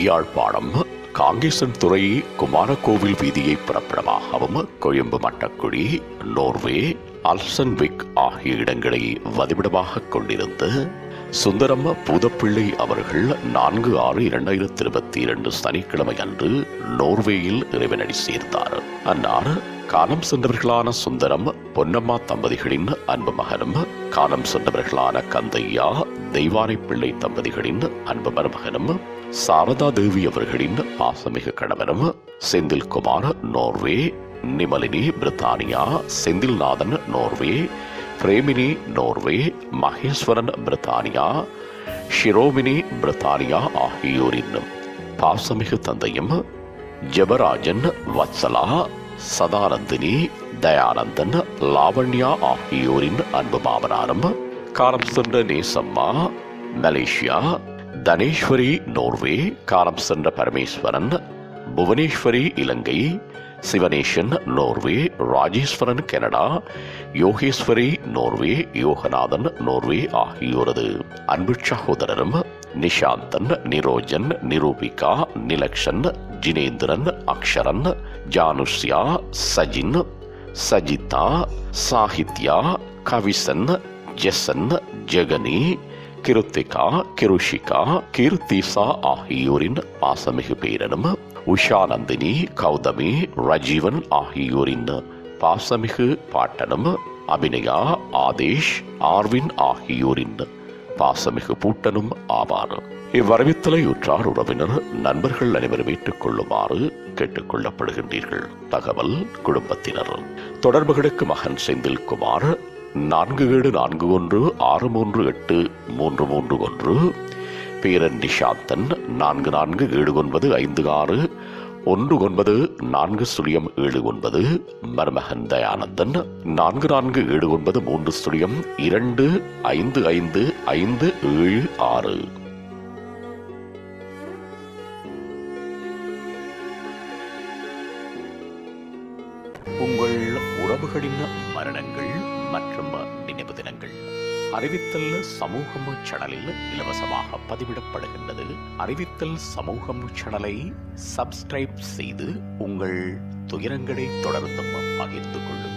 யாழ்ப்பாணம் காங்கேசன் துறை குமாரகோவில் வீதியை பிறப்பிடமாகவும் கொழும்பு மட்டக்குழி நோர்வே அல்சன்விக் ஆகிய இடங்களை வதிவிடமாக கொண்டிருந்த சுந்தரம் பூதப்பிள்ளை அவர்கள் 4/6/2022 சனிக்கிழமை அன்று நோர்வேயில் இறைவனடி சேர்ந்தார். அன்னார் காலம் சென்றவர்களான சுந்தரம் பொன்னம்மா தம்பதிகளின் அன்பு மகனும், காலம் சென்றவர்களான கந்தையா தெய்வானை பிள்ளை தம்பதிகளின் அன்பு மருமகனும், சாரதா தேவி அவர்களின் பாசமிகு கணவனும், செந்தில்குமார் நோர்வே, நிமலினி பிரித்தானியா, செந்தில்நாதன் நோர்வே, பிரேமினி நோர்வே, மகேஸ்வரன் பிரித்தானியா, ஷிரோமினி பிரித்தானியா ஆகியோரின் பாசமிகு தந்தையும், ஜெபராஜன் வத்சலா, சதானந்தினி, தயானந்தன், லாவண்யா ஆகியோரின் அன்பு மாமனாரும், காலம் சென்ற நேசம்மா மலேசியா, தனேஸ்வரி நோர்வே, காலம் சென்ற Parameswaran, Bhuvaneswari Ilankai, Sivaneshan Norway, Rajeswaran Canada, Yogeswari Norway, Yoganathan Norway ஆகியோரது அன்பு சகோதரரும், நிஷாந்தன், நிரோஜன், நிரூபிகா, நிலக்ஷன், ஜினேந்திரன், அக்ஷரன், ஜானுஷ்யா, சஜின், சஜிதா, சாகித்யா, கவிசன், ஜெசன், ஜெகனி, கிருத்திகா, கிருஷிகா, கீர்த்திசா ஆகியோரின் பாசமிகு பேரனும், உஷாநந்தினி, கௌதமி, ரஜீவன் ஆகியோரின் பாசமிகு பாட்டனும், அபிநயா, ஆதேஷ், ஆர்வின் ஆகியோரின் பாசமிகு பூட்டனும் ஆவார். இவ்வரவித்தலை உற்றார் உறவினர் நண்பர்கள் அனைவரும் ஏற்றுக் கொள்ளுமாறு கேட்டுக் கொள்ளப்படுகின்றீர்கள். தகவல் குடும்பத்தினர். தொடர்புகளுக்கு மகன் செந்தில்குமார் 4741633833, பேரன் நிஷாந்தன் 447956194079, மருமகன் தயானந்தன் 447932555576. உங்கள் உறவுகளின் மரணங்கள் மற்றும் நினைவு தினங்கள் அறிவித்தல் சமூகம் சேனலில் இலவசமாக பதிவிடப்படுகின்றது. அறிவித்தல் சமூகம் சேனலை சப்ஸ்கிரைப் செய்து உங்கள் துயரங்களை தொடர்ந்தும் பகிர்ந்து கொள்ளுங்கள்.